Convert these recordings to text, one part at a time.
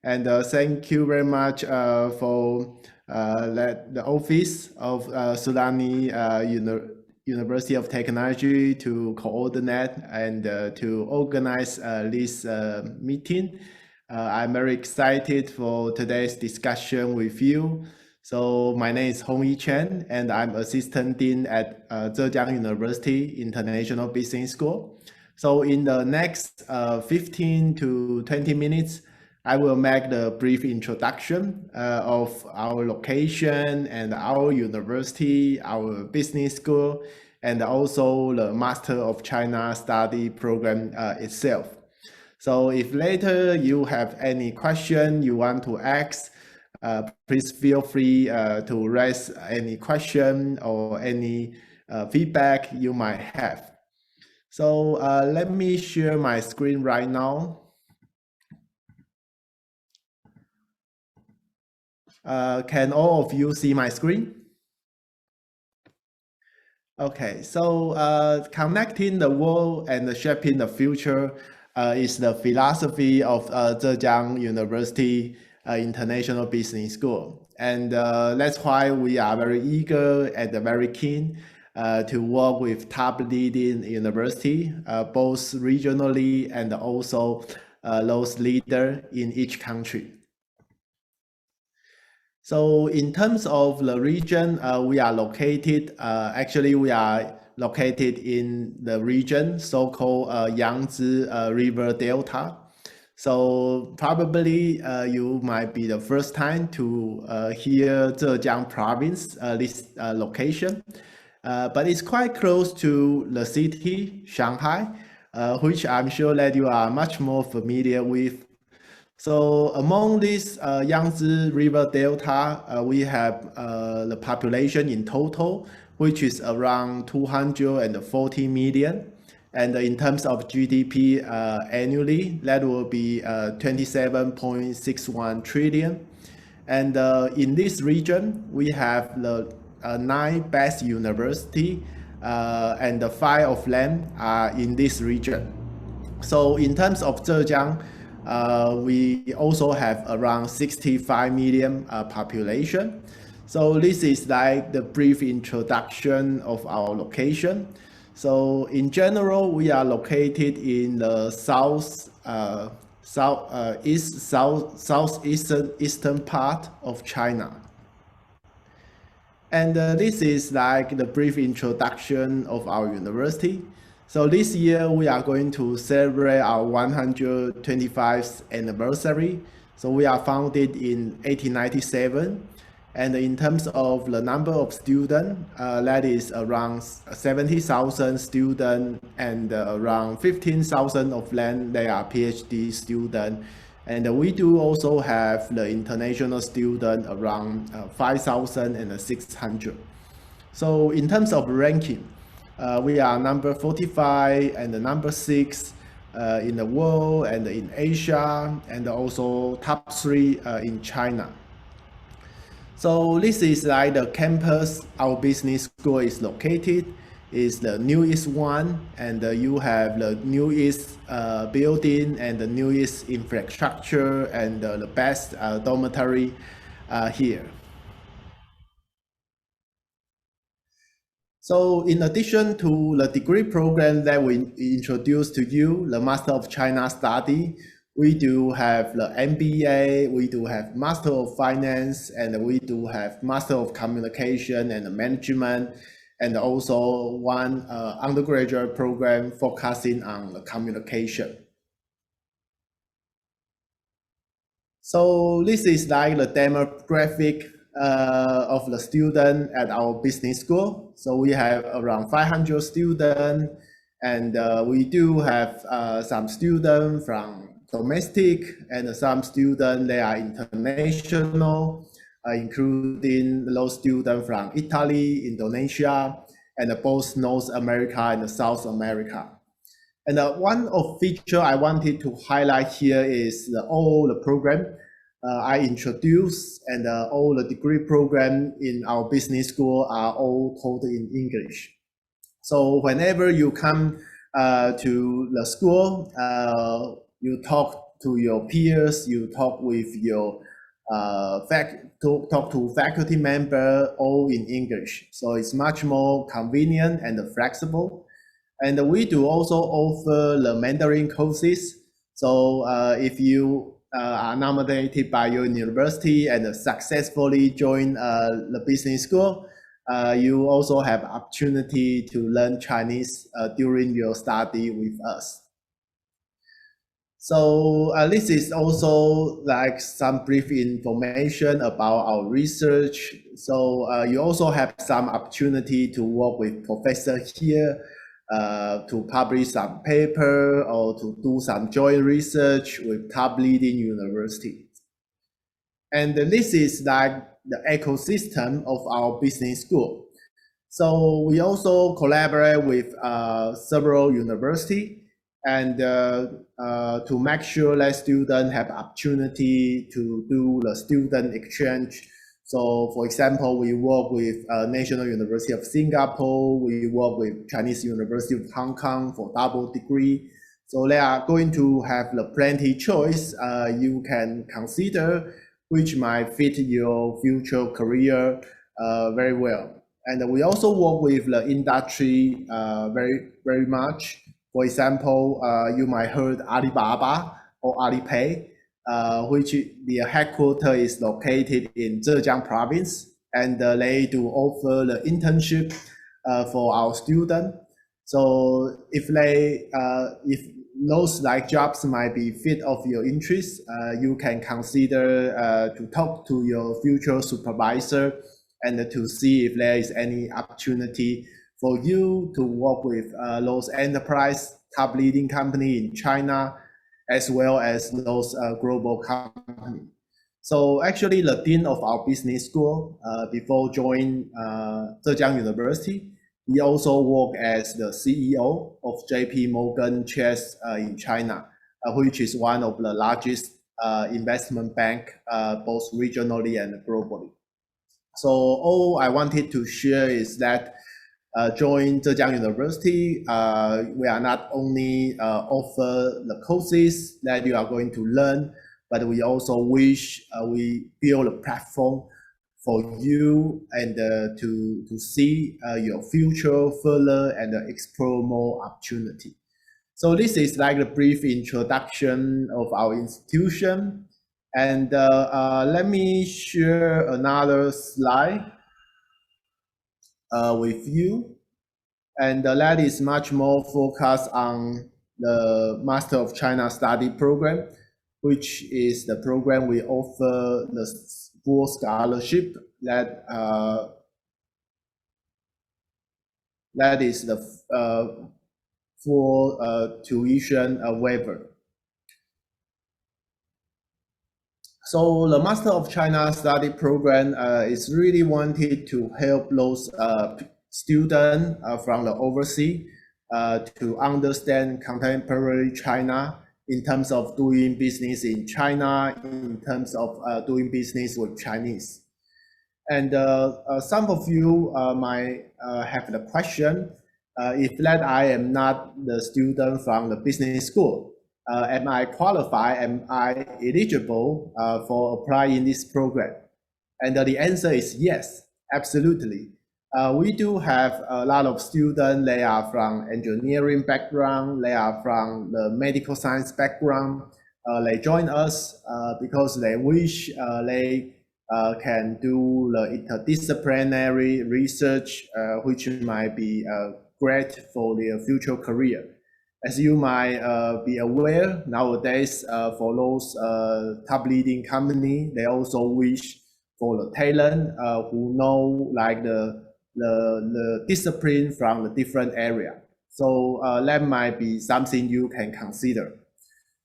And thank you very much for the office of Suranaree University of Technology to coordinate and to organize this meeting. I'm very excited for today's discussion with you. So my name is Hungyi Chen, and I'm Assistant Dean at Zhejiang University International Business School. So in the next 15 to 20 minutes, I will make the brief introduction of our location and our university, our business school, and also the Master of China Study program itself. So if later you have any question you want to ask, please feel free to raise any question or any feedback you might have. So let me share my screen right now. Can all of you see my screen? Okay, so connecting the world and shaping the future is the philosophy of Zhejiang University International Business School. And that's why we are very eager and very keen to work with top leading university, both regionally and also those leaders in each country. So in terms of the region, we are located, we are located in the region so-called Yangtze River Delta. So probably you might be the first time to hear Zhejiang province, this location. But it's quite close to the city, Shanghai, which I'm sure that you are much more familiar with. So among this Yangtze River Delta, we have the population in total, which is around 240 million. And in terms of GDP annually, that will be 27.61 trillion. And in this region, we have the 9 best university, and the 5 of them are in this region. So in terms of Zhejiang, we also have around 65 million population. So this is like the brief introduction of our location. So in general, we are located in the southeastern part of China. And this is like the brief introduction of our university. So this year we are going to celebrate our 125th anniversary. So we are founded in 1897. And in terms of the number of students, that is around 70,000 students, and around 15,000 of them, they are PhD students. And we do also have the international student around 5,600. So in terms of ranking, we are number 45 and number 6 in the world and in Asia, and also top 3 in China. So this is like the campus our business school is located. Is the newest one, and you have the newest building and the newest infrastructure and the best dormitory here. So in addition to the degree program that we introduced to you, the Master of China Study, we do have the MBA, we do have Master of Finance, and we do have Master of Communication and Management, and also one undergraduate program focusing on the communication. So this is like the demographic of the student at our business school. So we have around 500 students, and we do have some students from domestic, and some students they are international, including those students from Italy, Indonesia, and both North America and South America. And one of feature I wanted to highlight here is all the program I introduced, and all the degree program in our business school are all taught in English. So whenever you come to the school, you talk to your peers, you talk with your talk to faculty member all in English. So it's much more convenient and flexible. And we do also offer the Mandarin courses. So if you are nominated by your university and successfully join the business school, you also have opportunity to learn Chinese during your study with us. So this is also like some brief information about our research. So you also have some opportunity to work with professor here to publish some paper or to do some joint research with top leading universities. And this is like the ecosystem of our business school. So we also collaborate with several universities and to make sure that students have opportunity to do the student exchange. So for example, we work with National University of Singapore, we work with Chinese University of Hong Kong for double degree. So they are going to have the plenty choice you can consider, which might fit your future career very well. And we also work with the industry very much. For example, you might heard Alibaba or Alipay, which the headquarters is located in Zhejiang province, and they do offer the internship for our students. So if those like jobs might be fit of your interest, you can consider to talk to your future supervisor and to see if there is any opportunity for you to work with those enterprise top leading company in China, as well as those global companies. So actually the dean of our business school, before joining Zhejiang University, he also worked as the CEO of JP Morgan Chase in China, which is one of the largest investment bank, both regionally and globally. So all I wanted to share is that join Zhejiang University, we are not only offer the courses that you are going to learn, but we also wish we build a platform for you and to see your future further and explore more opportunity. So this is like a brief introduction of our institution. And let me share another slide with you. And that is much more focused on the Master of China Study program, which is the program we offer the full scholarship that is the full tuition waiver. So the Master of China Study program is really wanted to help those students from the overseas to understand contemporary China in terms of doing business in China, in terms of doing business with Chinese. And some of you might have the question, if that I am not the student from the business school, am I qualified, am I eligible for applying this program? And the answer is yes, absolutely. We do have a lot of students, they are from engineering background, they are from the medical science background. They join us because they wish they can do the interdisciplinary research, which might be great for their future career. As you might be aware, nowadays for those top leading company, they also wish for the talent who know like the discipline from the different area. So that might be something you can consider.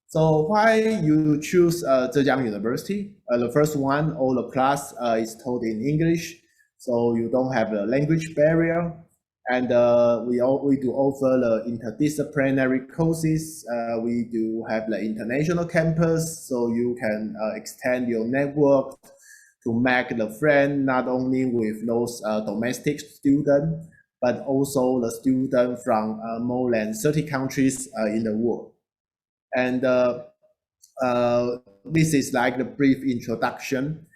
So why you choose Zhejiang University? The first one, all the class is taught in English, so you don't have a language barrier. And we do offer the interdisciplinary courses. We do have the international campus, so you can extend your network to make the friend not only with those domestic students, but also the students from more than 30 countries in the world. And this is like the brief introduction.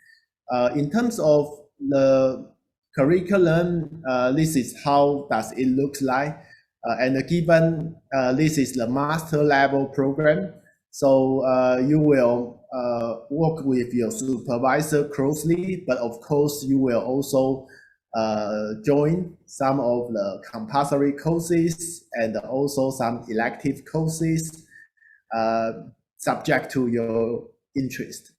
In terms of the curriculum, this is how does it look like. And given this is the master level program, so you will work with your supervisor closely, but of course you will also join some of the compulsory courses and also some elective courses subject to your interest.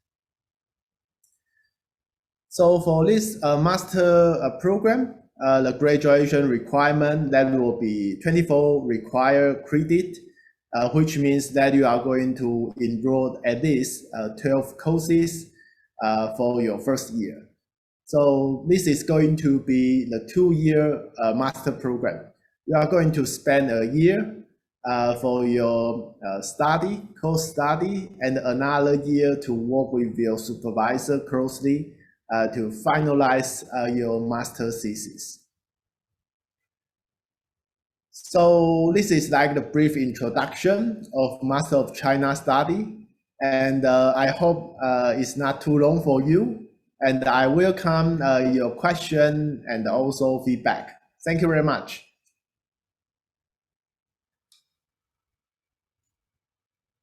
So for this master program, the graduation requirement, that will be 24 required credit, which means that you are going to enroll at least 12 courses for your first year. So this is going to be the 2-year master program. You are going to spend a year for your course study, and another year to work with your supervisor closely to finalize your master thesis. So this is like the brief introduction of Master of China Study, and I hope it's not too long for you, and I welcome your question and also feedback. Thank you very much.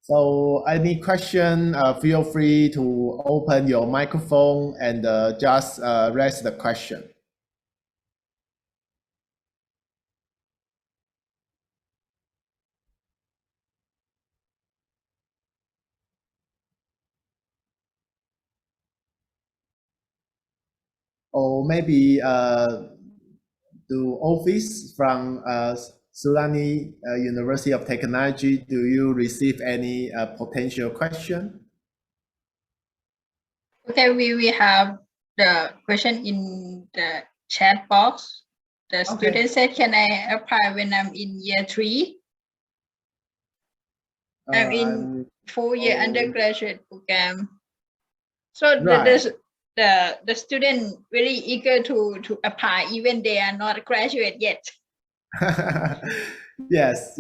So any question, feel free to open your microphone and just raise the question. Or maybe the office from Suranaree University of Technology, do you receive any potential question? Okay, we have the question in the chat box. The student said, can I apply when I'm in year 3? I'm in 4-year undergraduate program. So the student very eager to apply, even they are not graduate yet. Yes.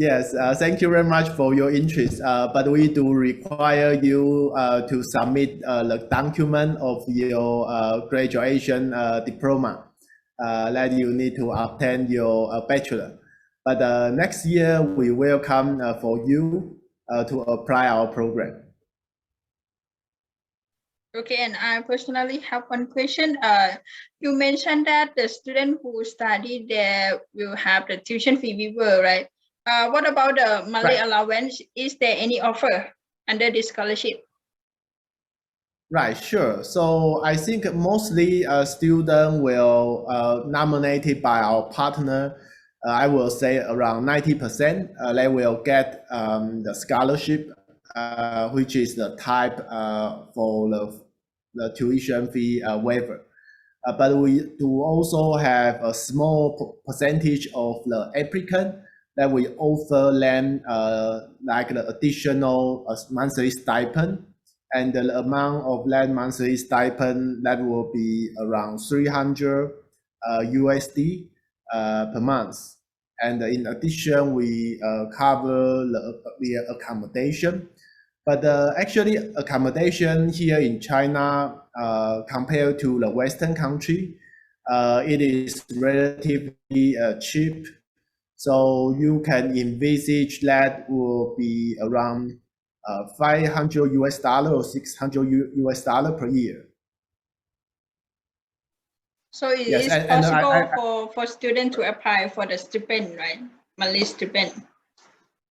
Thank you very much for your interest. But we do require you to submit the document of your graduation diploma that you need to obtain your bachelor. But next year we welcome for you to apply our program. Okay, and I personally have one question. You mentioned that the student who study there will have the tuition fee waiver, right? What about the monthly allowance? Is there any offer under this scholarship? Right, sure. So I think mostly students will nominated by our partner. I will say around 90%. They will get the scholarship, which is the type for the tuition fee waiver. But we do also have a small percentage of the applicant that we offer them like the additional monthly stipend. And the amount of that monthly stipend that will be around 300 USD per month. And in addition, we cover the accommodation. But actually, accommodation here in China, compared to the Western country, it is relatively cheap. So you can envisage that will be around $500 or $600 per year. So it is possible for students to apply for the stipend, right? Monthly stipend.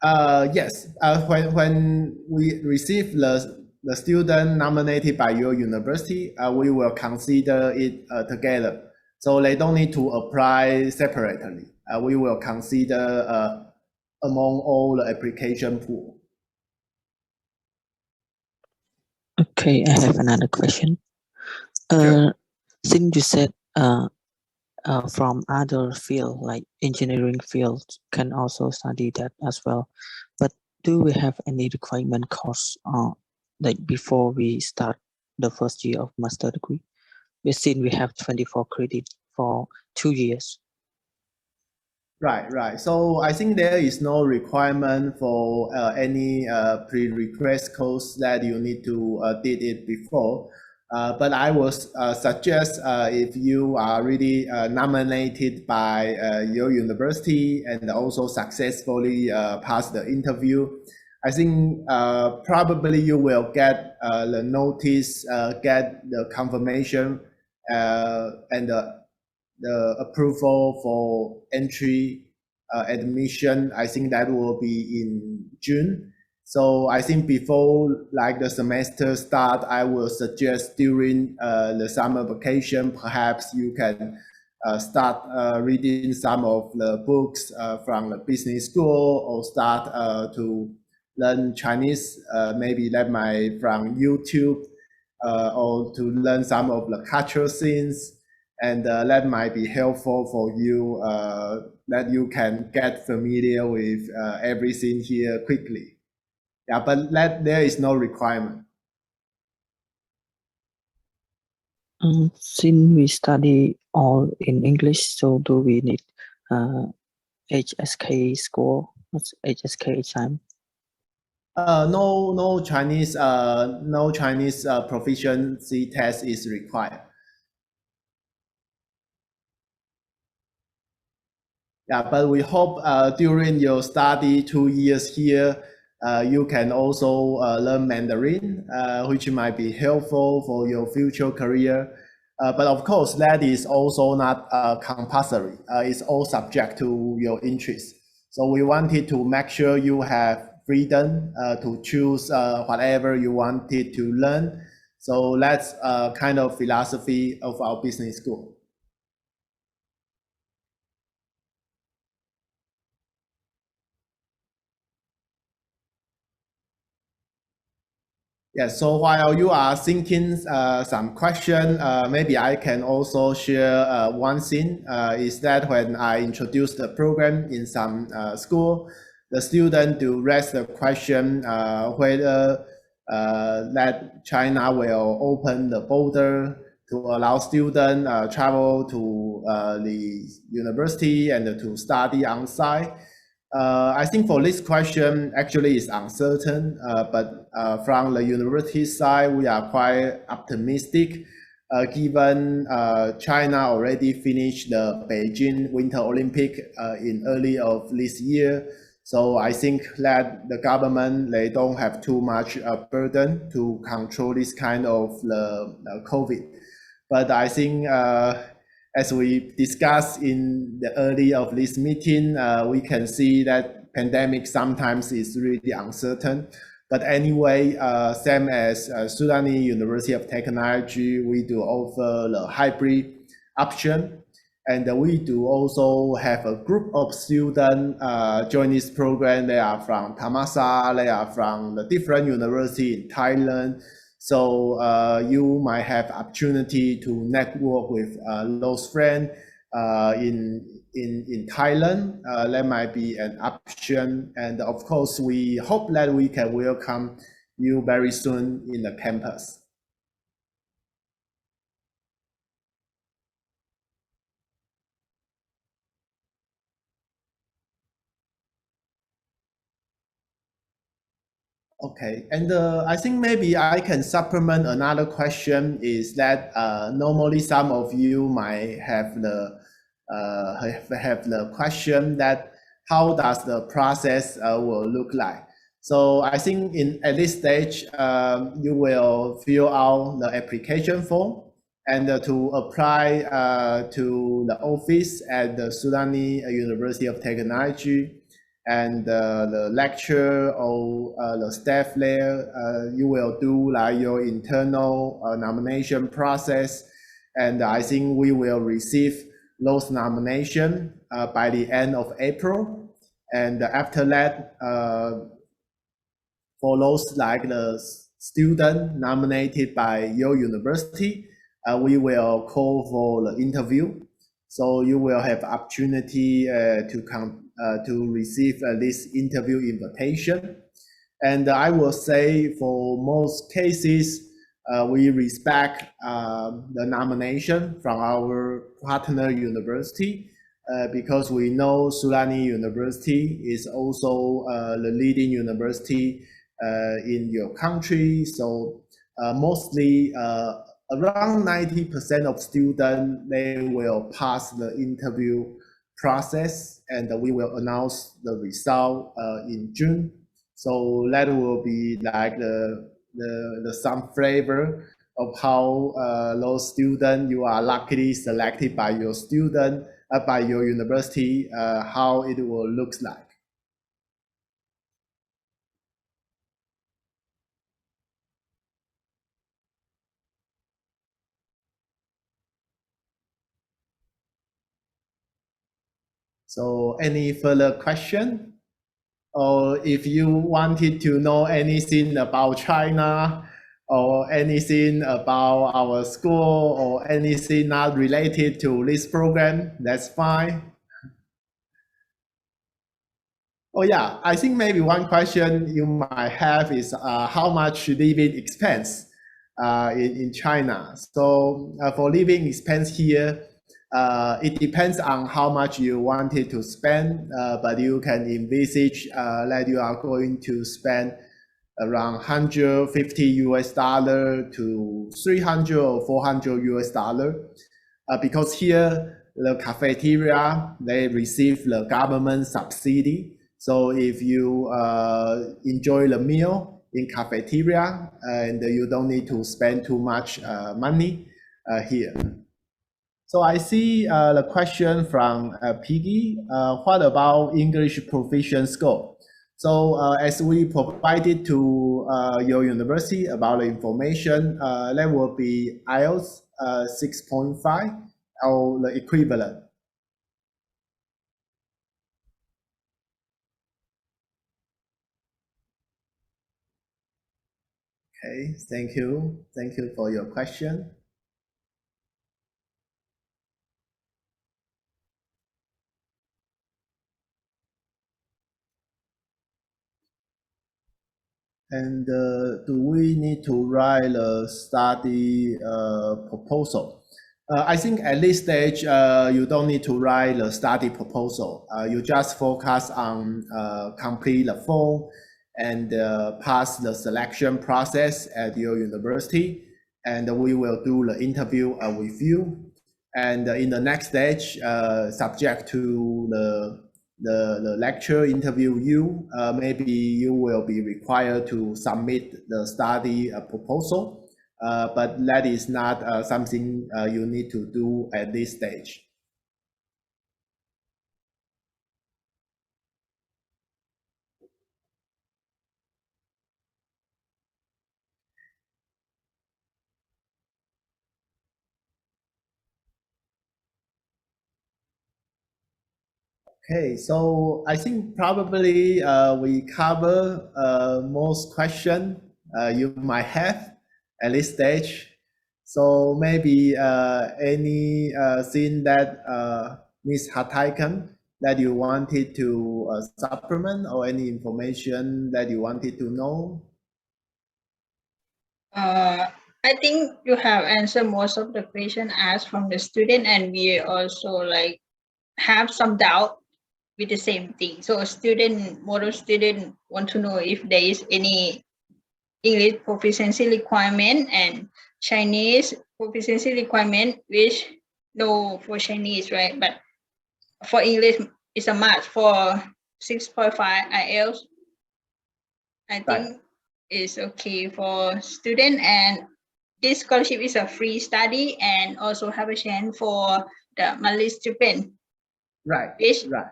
Yes. When we receive the student nominated by your university, we will consider it together. So they don't need to apply separately. We will consider among all the application pool. Okay, I have another question. Sure. Since you said from other field like engineering fields can also study that as well, but do we have any requirement course like before we start the first year of master degree? Since we have 24 credit for 2 years. Right. So I think there is no requirement for any pre-request course that you need to did it before. But I would suggest if you are really nominated by your university and also successfully pass the interview, I think probably you will get the notice, get the confirmation, and the approval for entry admission. I think that will be in June. So I think before like the semester start, I will suggest during the summer vacation, perhaps you can start reading some of the books from the business school, or start to learn Chinese, maybe that might from YouTube, or to learn some of the cultural scenes. And that might be helpful for you, that you can get familiar with everything here quickly. Yeah, but there is no requirement. Since we study all in English, so do we need HSK score? What's HSK exam? No Chinese proficiency test is required. Yeah, but we hope during your study 2 years here, you can also learn Mandarin, which might be helpful for your future career. But of course, that is also not compulsory. It's all subject to your interest. So we wanted to make sure you have freedom to choose whatever you wanted to learn. So that's kind of philosophy of our business school. Yeah, so while you are thinking some question, maybe I can also share one thing, is that when I introduced the program in some school, the student do raise the question whether that China will open the border to allow students travel to the university and to study on site. I think for this question, actually is uncertain, but from the university side, we are quite optimistic, given China already finished the Beijing Winter Olympic in early of this year. So I think that the government, they don't have too much burden to control this kind of the COVID. But I think as we discussed in the early of this meeting, we can see that pandemic sometimes is really uncertain. But anyway, same as Suranaree University of Technology, we do offer the hybrid option. And we do also have a group of students join this program. They are from Thammasat, they are from the different university in Thailand. So you might have opportunity to network with those friends in Thailand. That might be an option. And of course, we hope that we can welcome you very soon in the campus. Okay, and I think maybe I can supplement another question, is that normally some of you might have the question that how does the process will look like. So I think at this stage, you will fill out the application form, and to apply to the office at the Suranaree University of Technology. And the lecture or the staff there, you will do like your internal nomination process. And I think we will receive those nominations by the end of April. And after that, for those like the student nominated by your university, we will call for the interview. So you will have opportunity to receive this interview invitation. And I will say for most cases, we respect the nomination from our partner university. because we know Suranaree University is also the leading university in your country. So mostly around 90% of students, they will pass the interview process, and we will announce the result in June. So that will be like the some flavor of how those students you are luckily selected by your student, by your university, how it will look like. So any further question? Or if you wanted to know anything about China or anything about our school or anything not related to this program, that's fine. Oh yeah, I think maybe one question you might have is how much living expense in China. So for living expense here, it depends on how much you wanted to spend, but you can envisage that you are going to spend around 150 US dollar to 300 or 400 US dollar, because here the cafeteria, they receive the government subsidy. So if you enjoy the meal in cafeteria, and you don't need to spend too much money here. So I see the question from Piggy. What about English proficient score? So as we provided to your university about the information, that will be IELTS 6.5 or the equivalent. Okay, thank you. Thank you for your question. And do we need to write a study proposal? I think at this stage, you don't need to write the study proposal. You just focus on complete the form and pass the selection process at your university. And we will do the interview with you. And in the next stage, subject to the lecture interview you, maybe you will be required to submit the study proposal, but that is not something you need to do at this stage. Okay, so I think probably we cover most questions you might have at this stage. So maybe any thing that Ms. Hataikan that you wanted to supplement, or any information that you wanted to know? I think you have answered most of the question asked from the student, and we also have some doubt with the same thing. So model student want to know if there is any English proficiency requirement and Chinese proficiency requirement, which no for Chinese, right? But for English, it's a must for 6.5 IELTS. I think it's okay for student, and this scholarship is a free study and also have a chance for the monthly stipend. Right. Which right.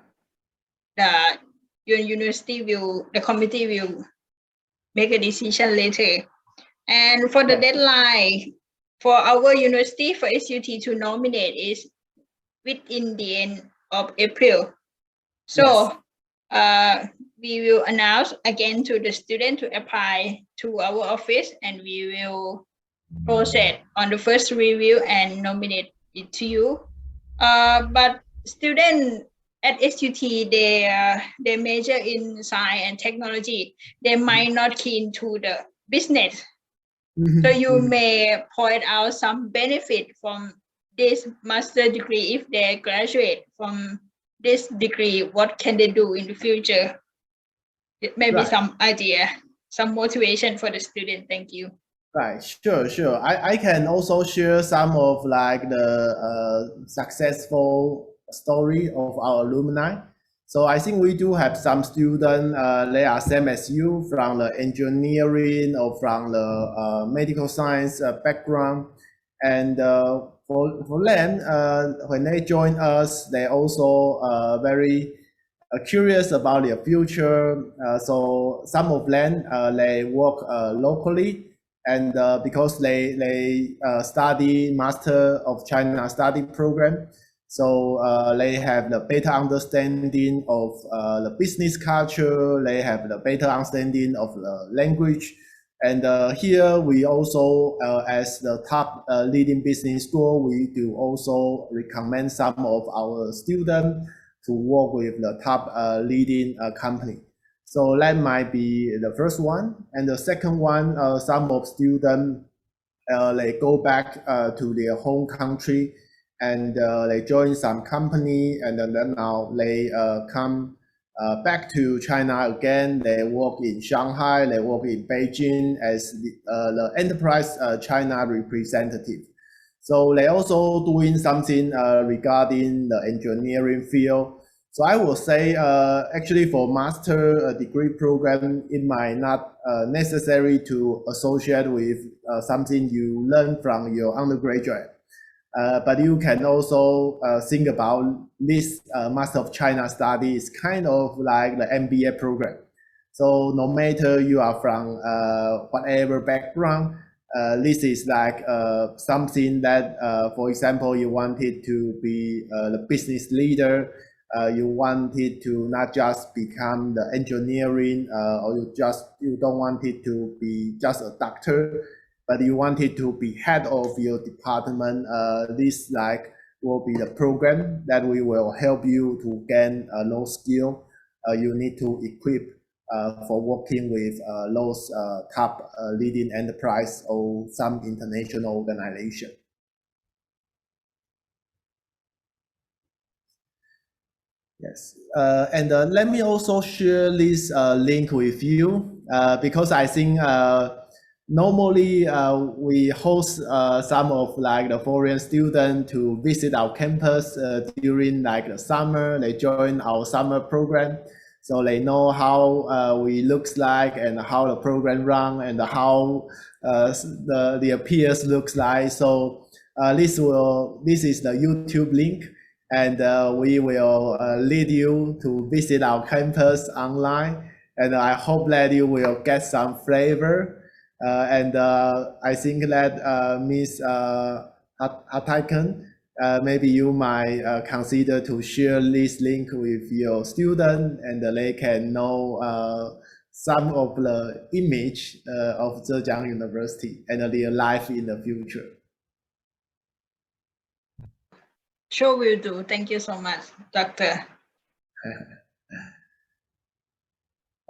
your university the committee will make a decision later. And for the deadline for our university for SUT to nominate is within the end of April. So we will announce again to the student to apply to our office, and we will process on the first review and nominate it to you. But student at SUT, they major in science and technology. They might not keen to the business. So you may point out some benefit from this master degree, if they graduate from this degree, what can they do in the future? Maybe Right. some idea, some motivation for the student. Thank you. Right, sure. I can also share some of like the successful story of our alumni. So I think we do have some students, they are same as you from the engineering or from the medical science background. And for them, when they join us, they also very curious about their future. So some of them, they work locally, and because they study Master of China Study program, so they have the better understanding of the business culture, they have the better understanding of the language. And here we also, as the top leading business school, we do also recommend some of our students to work with the top leading company. So that might be the first one. And the second one, some of students, they go back to their home country and they join some company, and then now they come back to China again. They work in Shanghai, they work in Beijing as the enterprise China representative. So they also doing something regarding the engineering field. So I will say, actually for master degree program, it might not necessary to associate with something you learn from your undergraduate. But you can also think about this Master of China study is kind of like the MBA program. So no matter you are from whatever background, this is like something that, for example, you wanted to be the business leader, you wanted to not just become the engineering, or you don't want it to be just a doctor, but you wanted to be head of your department. This like will be the program that we will help you to gain those skills you need to equip for working with those top leading enterprise or some international organization. Yes, and let me also share this link with you because I think normally we host some of like the foreign students to visit our campus during like the summer. They join our summer program, so they know how we looks like and how the program run and how their peers looks like. So this is the YouTube link. And we will lead you to visit our campus online. And I hope that you will get some flavor. And I think that Ms. Hataiken, maybe you might consider to share this link with your student, and they can know some of the image of Zhejiang University and their life in the future. Sure will do. Thank you so much, Doctor.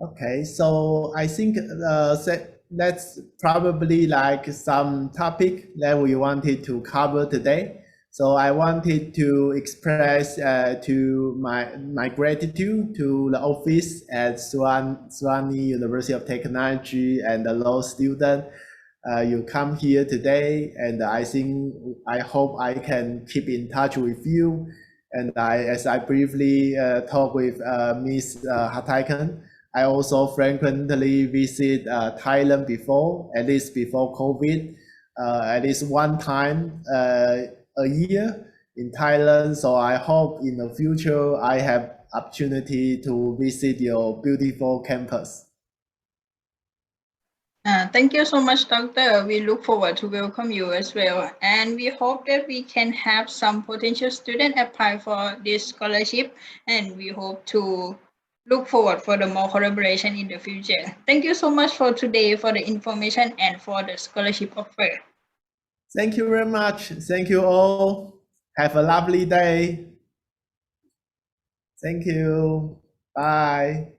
Okay, so I think that's probably like some topic that we wanted to cover today. So I wanted to express to my gratitude to the office at Suranaree University of Technology and the law student. You come here today, and I hope I can keep in touch with you. And as I briefly talked with Ms. Hataiken, I also frequently visit Thailand before, at least before COVID, at least one time a year in Thailand. So I hope in the future I have opportunity to visit your beautiful campus. Thank you so much, Doctor. We look forward to welcome you as well. And we hope that we can have some potential student apply for this scholarship. And we hope to look forward for the more collaboration in the future. Thank you so much for today for the information and for the scholarship offer. Thank you very much. Thank you all. Have a lovely day. Thank you. Bye.